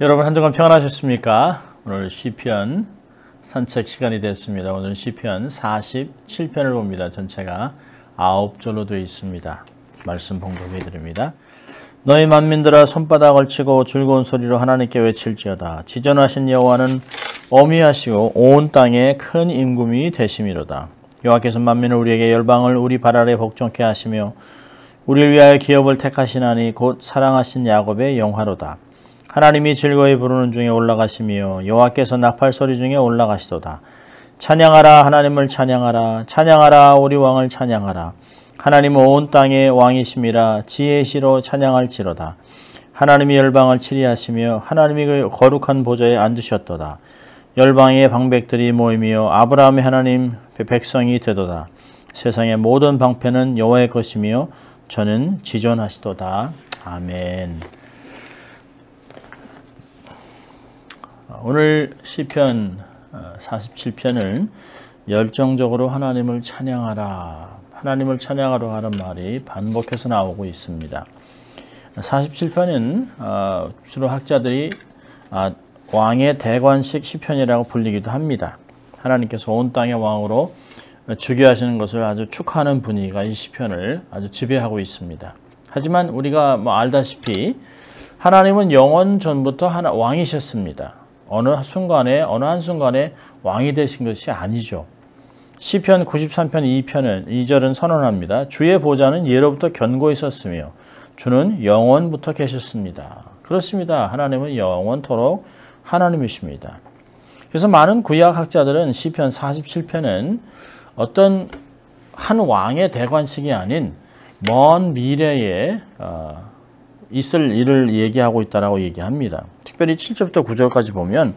여러분 한 주간 평안하셨습니까? 오늘 시편 산책 시간이 됐습니다. 오늘 시편 47편을 봅니다. 전체가 9절로 되어 있습니다. 말씀 봉독해 드립니다. 너희 만민들아 손바닥을 치고 즐거운 소리로 하나님께 외칠지어다. 지존하신 여호와는 어미하시고 온 땅에 큰 임금이 되심이로다. 여호와께서 만민을 우리에게 열방을 우리 발 아래 복종케 하시며 우리를 위하여 기업을 택하시나니 곧 사랑하신 야곱의 영화로다. 하나님이 즐거이 부르는 중에 올라가시며 여호와께서 나팔 소리 중에 올라가시도다. 찬양하라 하나님을 찬양하라. 찬양하라 우리 왕을 찬양하라. 하나님은 온 땅의 왕이심이라 지혜의 시로 찬양할지로다. 하나님이 열방을 치리하시며 하나님이 그 거룩한 보좌에 앉으셨도다. 열방의 방백들이 모이며 아브라함의 하나님 백성이 되도다. 세상의 모든 방패는 여호와의 것이며 저는 지존하시도다. 아멘. 오늘 시편 47편은 열정적으로 하나님을 찬양하라, 하나님을 찬양하러 하는 말이 반복해서 나오고 있습니다. 47편은 주로 학자들이 왕의 대관식 시편이라고 불리기도 합니다. 하나님께서 온 땅의 왕으로 즉위하시는 것을 아주 축하하는 분위기가 이 시편을 아주 지배하고 있습니다. 하지만 우리가 알다시피 하나님은 영원 전부터 왕이셨습니다. 어느 한순간에 왕이 되신 것이 아니죠. 시편 93편 2절은 선언합니다. 주의 보좌는 예로부터 견고히 있었으며 주는 영원부터 계셨습니다. 그렇습니다. 하나님은 영원토록 하나님이십니다. 그래서 많은 구약학자들은 시편 47편은 어떤 한 왕의 대관식이 아닌 먼 미래에 있을 일을 얘기하고 있다라고 얘기합니다. 특별히 7절부터 9절까지 보면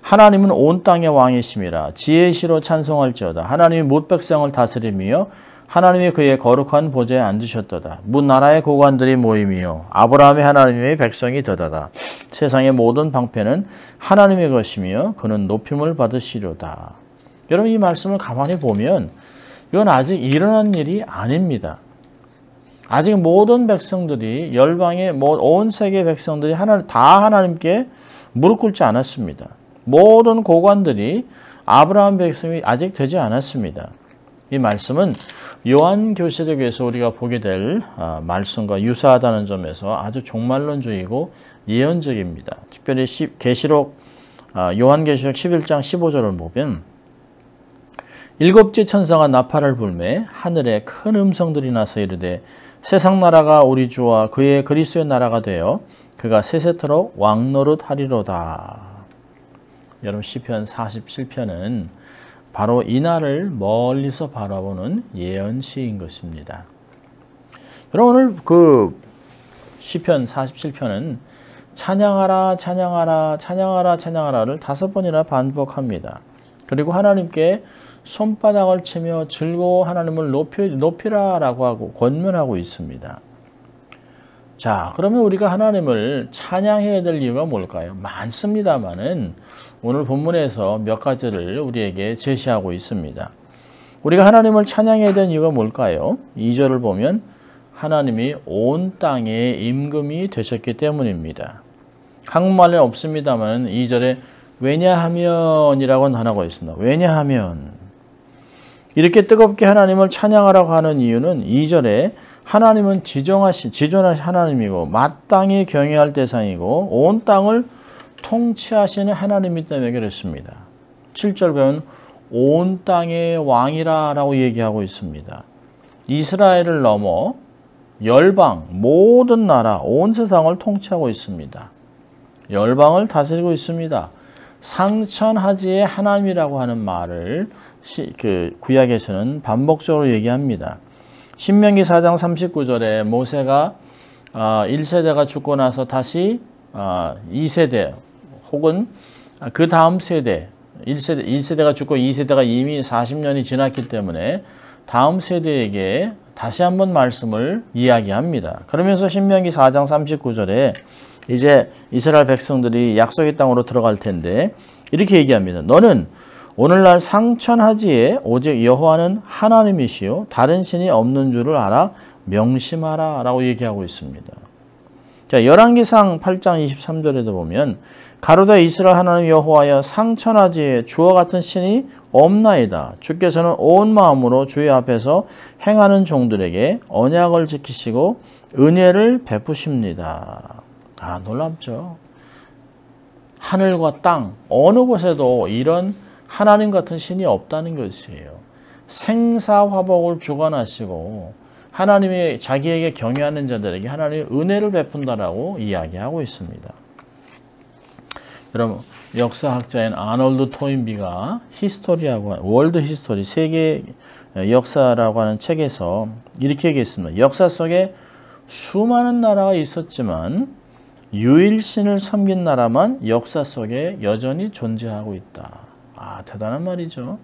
하나님은 온 땅의 왕이심이라 지혜의 시로 찬송할지어다. 하나님이 뭇 백성을 다스리며 하나님이 그의 거룩한 보좌에 앉으셨도다. 뭇 나라의 고관들이 모이며 아브라함의 하나님의 백성이 되도다. 세상의 모든 방패는 하나님의 것이며 그는 높임을 받으시려다. 여러분 이 말씀을 가만히 보면 이건 아직 일어난 일이 아닙니다. 아직 모든 백성들이 열방의 온 세계 백성들이 다 하나님께 무릎 꿇지 않았습니다. 모든 고관들이 아브라함 백성이 아직 되지 않았습니다. 이 말씀은 요한계시록에서 우리가 보게 될 말씀과 유사하다는 점에서 아주 종말론적이고 예언적입니다. 특별히 요한계시록 11장 15절을 보면 일곱째 천사가 나팔을 불매 하늘에 큰 음성들이 나서 이르되 세상 나라가 우리 주와 그의 그리스도의 나라가 되어 그가 세세토록 왕노릇 하리로다. 여러분 시편 47편은 바로 이 날을 멀리서 바라보는 예언시인 것입니다. 여러분 오늘 시편 47편은 찬양하라 찬양하라 찬양하라 찬양하라를 5번이나 반복합니다. 그리고 하나님께 손바닥을 치며 즐거워 하나님을 높이라라고 하고 권면하고 있습니다. 자, 그러면 우리가 하나님을 찬양해야 될 이유가 뭘까요? 많습니다만은 오늘 본문에서 몇 가지를 우리에게 제시하고 있습니다. 우리가 하나님을 찬양해야 되는 이유가 뭘까요? 2절을 보면 하나님이 온 땅에 임금이 되셨기 때문입니다. 한국말에 없습니다만 2절에 왜냐하면이라고 단어가 있습니다. 왜냐하면 이렇게 뜨겁게 하나님을 찬양하라고 하는 이유는 2절에 하나님은 지존하신 하나님이고 마땅히 경외할 대상이고 온 땅을 통치하시는 하나님이기 때문에 그렇습니다. 7절 보면 온 땅의 왕이라 라고 얘기하고 있습니다. 이스라엘을 넘어 열방, 모든 나라, 온 세상을 통치하고 있습니다. 열방을 다스리고 있습니다. 상천하지의 하나님이라고 하는 말을 구약에서는 반복적으로 얘기합니다. 신명기 4장 39절에 모세가 1세대가 죽고 나서 다시 2세대 혹은 그 다음 세대 1세대가 죽고 2세대가 이미 40년이 지났기 때문에 다음 세대에게 다시 한번 말씀을 이야기합니다. 그러면서 신명기 4장 39절에 이제 이스라엘 백성들이 약속의 땅으로 들어갈 텐데 이렇게 얘기합니다. 너는 오늘날 상천하지에 오직 여호와는 하나님이시요 다른 신이 없는 줄을 알아 명심하라 라고 얘기하고 있습니다. 자, 열왕기상 8장 23절에도 보면 가로되 이스라엘 하나님 여호와여 상천하지에 주와 같은 신이 없나이다. 주께서는 온 마음으로 주의 앞에서 행하는 종들에게 언약을 지키시고 은혜를 베푸십니다. 아, 놀랍죠. 하늘과 땅 어느 곳에도 이런 하나님 같은 신이 없다는 것이에요. 생사화복을 주관하시고 하나님이 자기에게 경외하는 자들에게 하나님의 은혜를 베푼다라고 이야기하고 있습니다. 여러분, 역사학자인 아놀드 토인비가 히스토리하고 월드 히스토리 세계 역사라고 하는 책에서 이렇게 얘기했습니다. 역사 속에 수많은 나라가 있었지만 유일신을 섬긴 나라만 역사 속에 여전히 존재하고 있다. 아, 대단한 말이죠.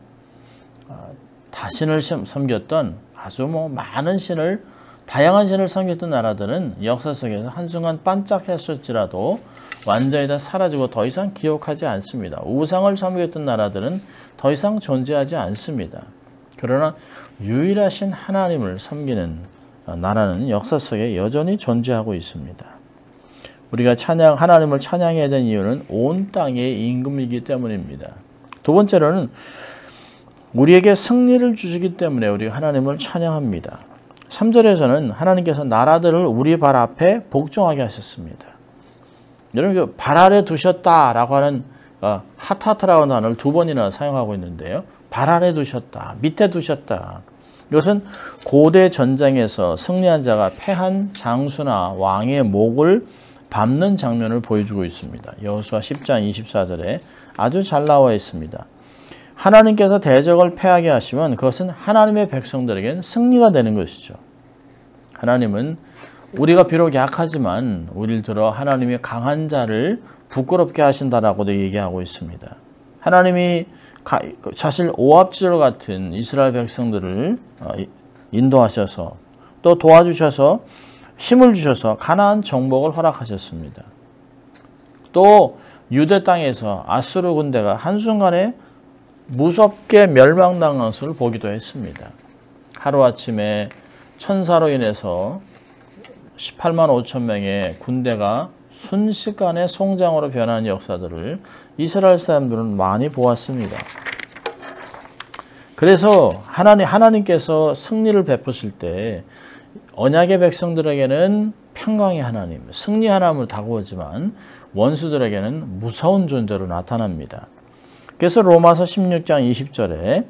다신을 섬겼던 아주 많은 신을, 다양한 신을 섬겼던 나라들은 역사 속에서 한순간 반짝했을지라도 완전히 다 사라지고 더 이상 기억하지 않습니다. 우상을 섬겼던 나라들은 더 이상 존재하지 않습니다. 그러나 유일하신 하나님을 섬기는 나라는 역사 속에 여전히 존재하고 있습니다. 우리가 하나님을 찬양해야 되는 이유는 온 땅의 임금이기 때문입니다. 두 번째로는 우리에게 승리를 주시기 때문에 우리가 하나님을 찬양합니다. 3절에서는 하나님께서 나라들을 우리 발 앞에 복종하게 하셨습니다. 여러분, 발 아래 두셨다라고 하는 하타트라고 하는 단어를 두 번이나 사용하고 있는데요. 발 아래 두셨다, 밑에 두셨다. 이것은 고대 전쟁에서 승리한 자가 패한 장수나 왕의 목을 밟는 장면을 보여주고 있습니다. 여호수아 10장 24절에 아주 잘 나와 있습니다. 하나님께서 대적을 패하게 하시면 그것은 하나님의 백성들에게는 승리가 되는 것이죠. 하나님은 우리가 비록 약하지만 우리를 들어 하나님이 강한 자를 부끄럽게 하신다라고도 얘기하고 있습니다. 하나님이 사실 오합지졸 같은 이스라엘 백성들을 인도하셔서 또 도와주셔서 힘을 주셔서 가나안 정복을 허락하셨습니다. 또 유대 땅에서 아수르 군대가 한순간에 무섭게 멸망당한 것을 보기도 했습니다. 하루아침에 천사로 인해서 18만 5천 명의 군대가 순식간에 송장으로 변하는 역사들을 이스라엘 사람들은 많이 보았습니다. 그래서 하나님께서 승리를 베푸실 때 언약의 백성들에게는 평강의 하나님, 승리 하나님을 다가오지만 원수들에게는 무서운 존재로 나타납니다. 그래서 로마서 16장 20절에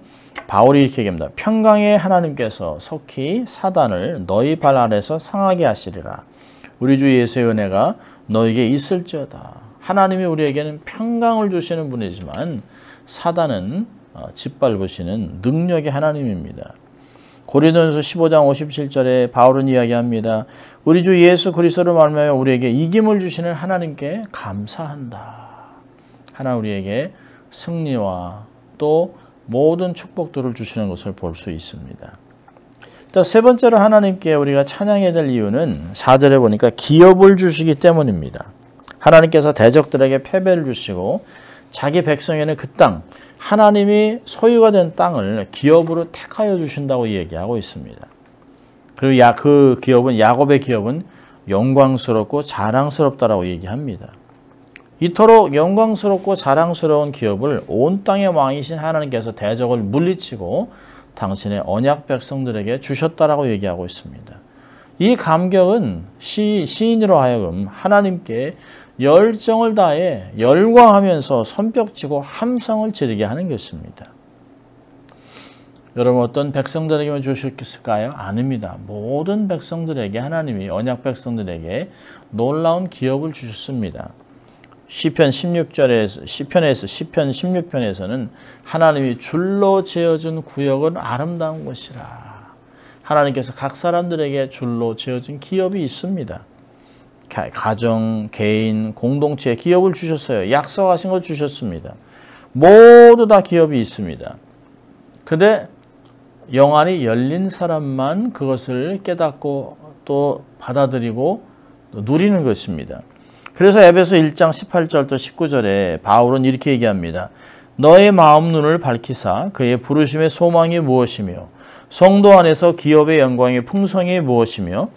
바울이 이렇게 얘기합니다. 평강의 하나님께서 속히 사단을 너희 발 아래서 상하게 하시리라. 우리 주 예수의 은혜가 너에게 있을지어다. 하나님이 우리에게는 평강을 주시는 분이지만 사단은 짓밟으시는 능력의 하나님입니다. 고린도전서 15장 57절에 바울은 이야기합니다. 우리 주 예수 그리스도로 말미암아 우리에게 이김을 주시는 하나님께 감사한다. 하나님 우리에게 승리와 또 모든 축복들을 주시는 것을 볼 수 있습니다. 또 세 번째로 하나님께 우리가 찬양해야 될 이유는 4절에 보니까 기업을 주시기 때문입니다. 하나님께서 대적들에게 패배를 주시고 자기 백성에는 그 땅, 하나님이 소유가 된 땅을 기업으로 택하여 주신다고 얘기하고 있습니다. 그리고 그 기업은 야곱의 기업은 영광스럽고 자랑스럽다라고 얘기합니다. 이토록 영광스럽고 자랑스러운 기업을 온 땅의 왕이신 하나님께서 대적을 물리치고 당신의 언약 백성들에게 주셨다라고 얘기하고 있습니다. 이 감격은 시인으로 하여금 하나님께 열정을 다해 열광하면서 손뼉치고 함성을 지르게 하는 것입니다. 여러분 어떤 백성들에게만 주셨을까요? 아닙니다. 모든 백성들에게 하나님이 언약 백성들에게 놀라운 기업을 주셨습니다. 시편 16편에서는 하나님이 줄로 지어준 구역은 아름다운 곳이라. 하나님께서 각 사람들에게 줄로 지어준 기업이 있습니다. 가정, 개인, 공동체 기업을 주셨어요. 약속하신 것 주셨습니다. 모두 다 기업이 있습니다. 근데 영안이 열린 사람만 그것을 깨닫고 또 받아들이고 누리는 것입니다. 그래서 에베소 1장 18절부터 19절에 바울은 이렇게 얘기합니다. 너의 마음 눈을 밝히사 그의 부르심의 소망이 무엇이며 성도 안에서 기업의 영광의 풍성이 무엇이며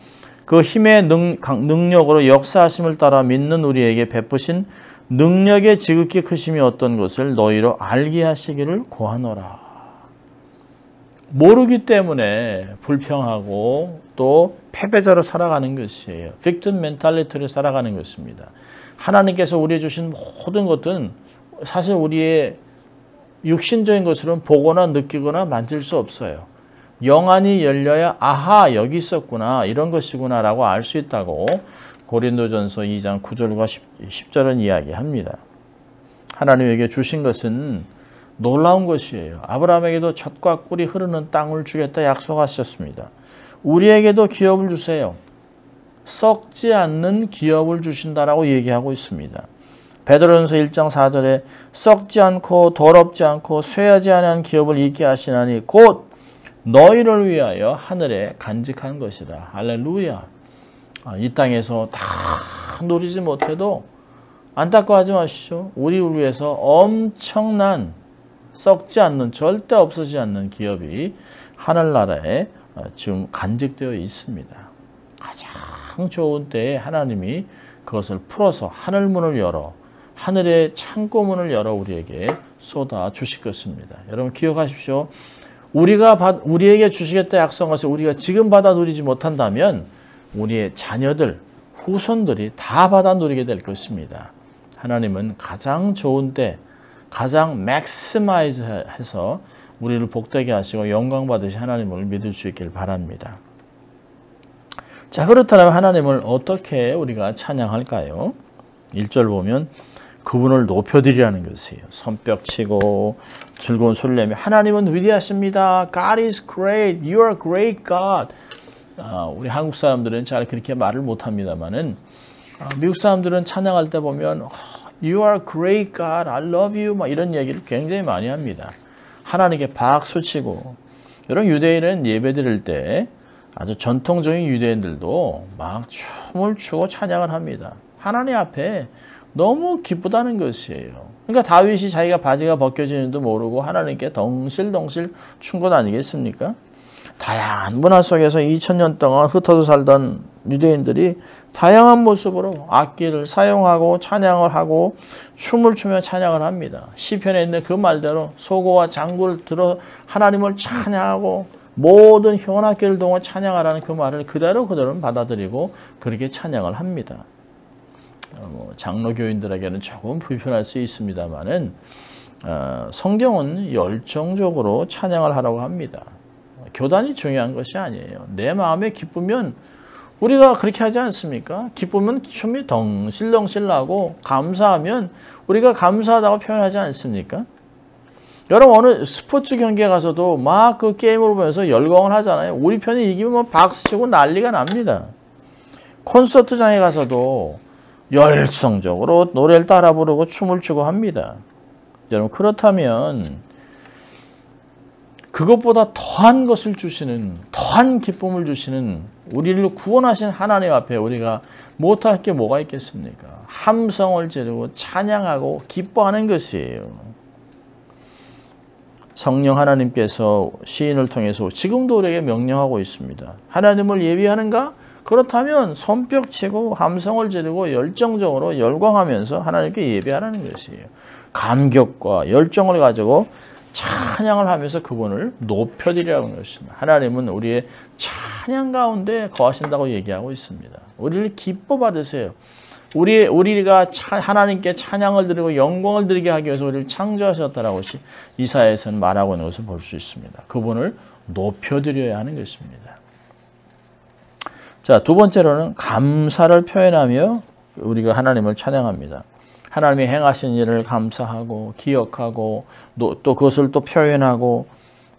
그 힘의 능력으로 역사하심을 따라 믿는 우리에게 베푸신 능력의 지극히 크심이 어떤 것을 너희로 알게 하시기를 고하노라. 모르기 때문에 불평하고 또 패배자로 살아가는 것이에요. 빅팀 멘탈리티를 살아가는 것입니다. 하나님께서 우리에게 주신 모든 것은 사실 우리의 육신적인 것으로는 보거나 느끼거나 만질 수 없어요. 영안이 열려야 아하 여기 있었구나 이런 것이구나 라고 알 수 있다고 고린도전서 2장 9절과 10절은 이야기합니다. 하나님에게 주신 것은 놀라운 것이에요. 아브라함에게도 젖과 꿀이 흐르는 땅을 주겠다 약속하셨습니다. 우리에게도 기업을 주세요. 썩지 않는 기업을 주신다라고 얘기하고 있습니다. 베드로전서 1장 4절에 썩지 않고 더럽지 않고 쇠하지 않은 기업을 있게 하시나니 곧 너희를 위하여 하늘에 간직한 것이다. 할렐루야. 이 땅에서 다 누리지 못해도 안타까워하지 마시죠. 우리를 위해서 엄청난 썩지 않는 절대 없어지지 않는 기업이 하늘나라에 지금 간직되어 있습니다. 가장 좋은 때에 하나님이 그것을 풀어서 하늘문을 열어 하늘의 창고문을 열어 우리에게 쏟아 주실 것입니다. 여러분 기억하십시오. 우리에게 주시겠다 약속한 것을 우리가 지금 받아 누리지 못한다면 우리의 자녀들, 후손들이 다 받아 누리게 될 것입니다. 하나님은 가장 좋은 때, 가장 맥시마이즈 해서 우리를 복되게 하시고 영광 받으시 하나님을 믿을 수 있길 바랍니다. 자, 그렇다면 하나님을 어떻게 우리가 찬양할까요? 1절 보면 그분을 높여드리라는 것이에요. 손뼉치고 즐거운 소리를 내며 하나님은 위대하십니다. God is great. You are great God. 우리 한국 사람들은 잘 그렇게 말을 못합니다만은 미국 사람들은 찬양할 때 보면 You are great God. I love you. 막 이런 얘기를 굉장히 많이 합니다. 하나님께 박수 치고 여러분 유대인은 예배 드릴 때 아주 전통적인 유대인들도 막 춤을 추고 찬양을 합니다. 하나님 앞에 너무 기쁘다는 것이에요. 그러니까 다윗이 자기가 바지가 벗겨지는지도 모르고 하나님께 덩실덩실 춘 것 아니겠습니까? 다양한 문화 속에서 2000년 동안 흩어져 살던 유대인들이 다양한 모습으로 악기를 사용하고 찬양을 하고 춤을 추며 찬양을 합니다. 시편에 있는 그 말대로 소고와 장구를 들어 하나님을 찬양하고 모든 현악기를 동원 찬양하라는 그 말을 그대로 받아들이고 그렇게 찬양을 합니다. 장로교인들에게는 조금 불편할 수 있습니다만은 성경은 열정적으로 찬양을 하라고 합니다. 교단이 중요한 것이 아니에요. 내 마음에 기쁘면 우리가 그렇게 하지 않습니까? 기쁘면 춤이 덩실덩실 나고 감사하면 우리가 감사하다고 표현하지 않습니까? 여러분 어느 스포츠 경기에 가서도 막 그 게임을 보면서 열광을 하잖아요. 우리 편이 이기면 박수치고 난리가 납니다. 콘서트장에 가서도 열성적으로 노래를 따라 부르고 춤을 추고 합니다. 여러분 그렇다면 그것보다 더한 것을 주시는 더한 기쁨을 주시는 우리를 구원하신 하나님 앞에 우리가 못할 게 뭐가 있겠습니까? 함성을 지르고 찬양하고 기뻐하는 것이에요. 성령 하나님께서 시인을 통해서 지금도 우리에게 명령하고 있습니다. 하나님을 예비하는가? 그렇다면 손뼉치고 함성을 지르고 열정적으로 열광하면서 하나님께 예배하라는 것이에요. 감격과 열정을 가지고 찬양을 하면서 그분을 높여드리라는 것입니다. 하나님은 우리의 찬양 가운데 거하신다고 얘기하고 있습니다. 우리를 기뻐 받으세요. 우리가 하나님께 찬양을 드리고 영광을 드리게 하기 위해서 우리를 창조하셨다라고 이사야에서는 말하고 있는 것을 볼 수 있습니다. 그분을 높여드려야 하는 것입니다. 자, 두 번째로는 감사를 표현하며 우리가 하나님을 찬양합니다. 하나님이 행하신 일을 감사하고 기억하고 또 그것을 또 표현하고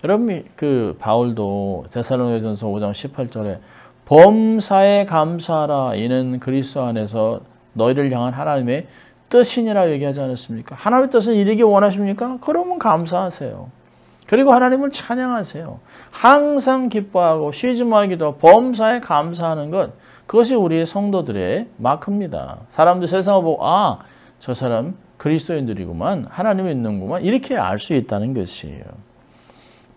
여러분 그 바울도 데살로니가전서 5장 18절에 범사에 감사하라 이는 그리스도 안에서 너희를 향한 하나님의 뜻이니라 얘기하지 않았습니까? 하나님의 뜻은 이루기 원하십니까? 그러면 감사하세요. 그리고 하나님을 찬양하세요. 항상 기뻐하고 쉬지 말기도 범사에 감사하는 것 그것이 우리의 성도들의 마크입니다. 사람들 세상을 보고 저 사람 그리스도인들이구만 하나님이 있는구만 이렇게 알 수 있다는 것이에요.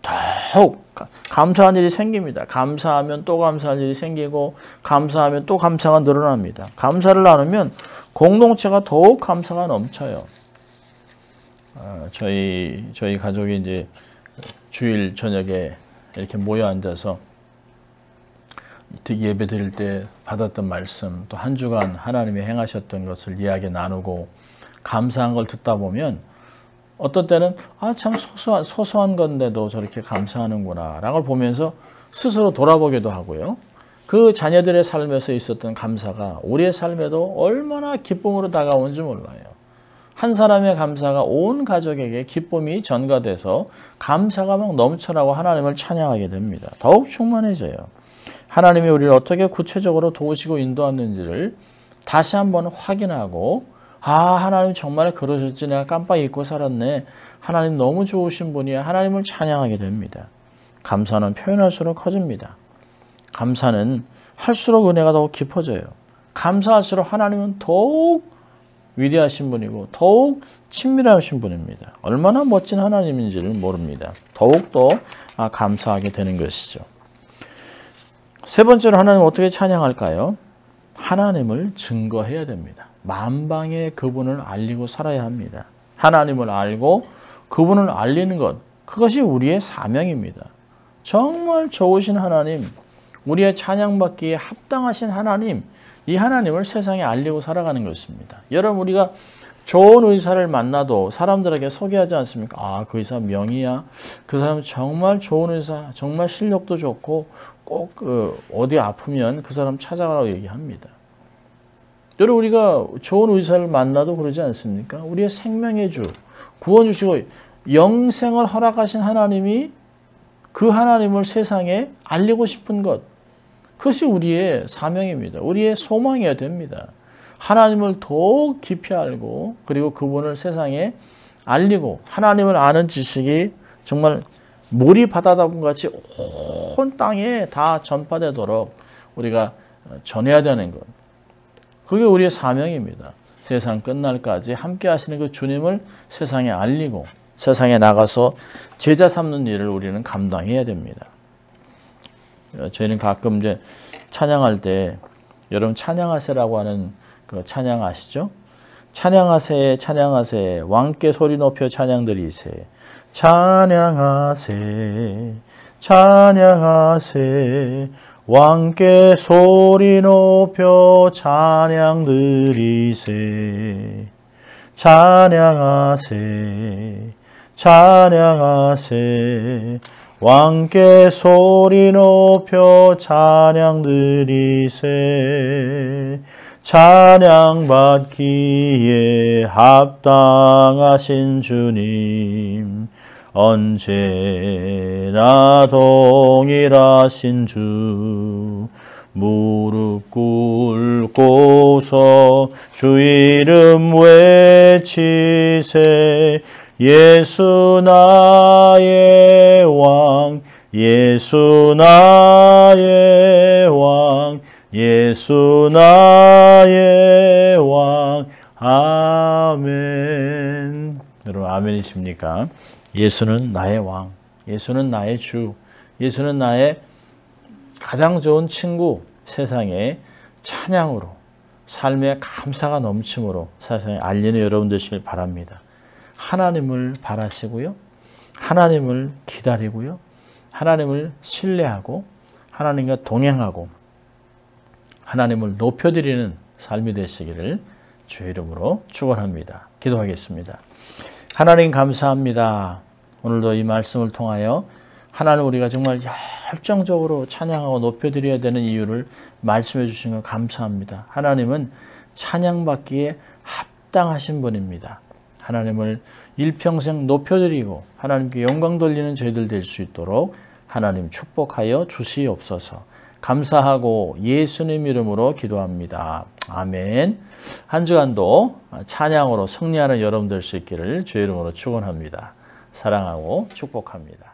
더욱 감사한 일이 생깁니다. 감사하면 또 감사할 일이 생기고 감사하면 또 감사가 늘어납니다. 감사를 나누면 공동체가 더욱 감사가 넘쳐요. 저희 가족이 이제 주일 저녁에 이렇게 모여 앉아서 예배 드릴 때 받았던 말씀, 또 한 주간 하나님이 행하셨던 것을 이야기 나누고 감사한 걸 듣다 보면 어떤 때는 참 소소한 건데도 저렇게 감사하는구나 라는 걸 보면서 스스로 돌아보기도 하고요. 그 자녀들의 삶에서 있었던 감사가 우리의 삶에도 얼마나 기쁨으로 다가오는지 몰라요. 한 사람의 감사가 온 가족에게 기쁨이 전가돼서 감사가 막 넘쳐나고 하나님을 찬양하게 됩니다. 더욱 충만해져요. 하나님이 우리를 어떻게 구체적으로 도우시고 인도하는지를 다시 한번 확인하고 하나님 정말 그러셨지, 내가 깜빡 잊고 살았네. 하나님 너무 좋으신 분이야. 하나님을 찬양하게 됩니다. 감사는 표현할수록 커집니다. 감사는 할수록 은혜가 더욱 깊어져요. 감사할수록 하나님은 더욱 위대하신 분이고 더욱 친밀하신 분입니다. 얼마나 멋진 하나님인지를 모릅니다. 더욱더 감사하게 되는 것이죠. 세 번째로 하나님 어떻게 찬양할까요? 하나님을 증거해야 됩니다. 만방에 그분을 알리고 살아야 합니다. 하나님을 알고 그분을 알리는 것, 그것이 우리의 사명입니다. 정말 좋으신 하나님, 우리의 찬양받기에 합당하신 하나님, 이 하나님을 세상에 알리고 살아가는 것입니다. 여러분, 우리가 좋은 의사를 만나도 사람들에게 소개하지 않습니까? 그 의사 명의야. 그 사람 정말 좋은 의사, 정말 실력도 좋고 꼭 어디 아프면 그 사람 찾아가라고 얘기합니다. 여러분, 우리가 좋은 의사를 만나도 그러지 않습니까? 우리의 생명의 주, 구원 주시고 영생을 허락하신 하나님이 그 하나님을 세상에 알리고 싶은 것, 그것이 우리의 사명입니다. 우리의 소망이어야 됩니다. 하나님을 더욱 깊이 알고 그리고 그분을 세상에 알리고 하나님을 아는 지식이 정말 물이 바다다분 같이 온 땅에 다 전파되도록 우리가 전해야 되는 것. 그게 우리의 사명입니다. 세상 끝날까지 함께 하시는 그 주님을 세상에 알리고 세상에 나가서 제자 삼는 일을 우리는 감당해야 됩니다. 저희는 가끔 이제 찬양할 때 여러분 찬양하세라고 하는 그 찬양 아시죠? 찬양하세 찬양하세 왕께 소리 높여 찬양드리세 찬양하세 찬양하세 왕께 소리 높여 찬양드리세 찬양하세 찬양하세 왕께 소리 높여 찬양드리세 찬양받기에 합당하신 주님 언제나 동일하신 주 무릎 꿇고서 주 이름 외치세 예수 나의 왕 예수 나의 왕 예수 나의 왕 아멘. 여러분 아멘이십니까? 예수는 나의 왕, 예수는 나의 주, 예수는 나의 가장 좋은 친구, 세상에 찬양으로 삶의 감사가 넘침으로 세상에 알리는 여러분 되시길 바랍니다. 하나님을 바라시고요. 하나님을 기다리고요. 하나님을 신뢰하고 하나님과 동행하고 하나님을 높여드리는 삶이 되시기를 주의 이름으로 축원합니다. 기도하겠습니다. 하나님 감사합니다. 오늘도 이 말씀을 통하여 하나님 우리가 정말 열정적으로 찬양하고 높여드려야 되는 이유를 말씀해 주신 것 감사합니다. 하나님은 찬양받기에 합당하신 분입니다. 하나님을 일평생 높여드리고 하나님께 영광 돌리는 저희들 될 수 있도록 하나님 축복하여 주시옵소서. 감사하고 예수님 이름으로 기도합니다. 아멘. 한 주간도 찬양으로 승리하는 여러분 될 수 있기를 주의 이름으로 축원합니다. 사랑하고 축복합니다.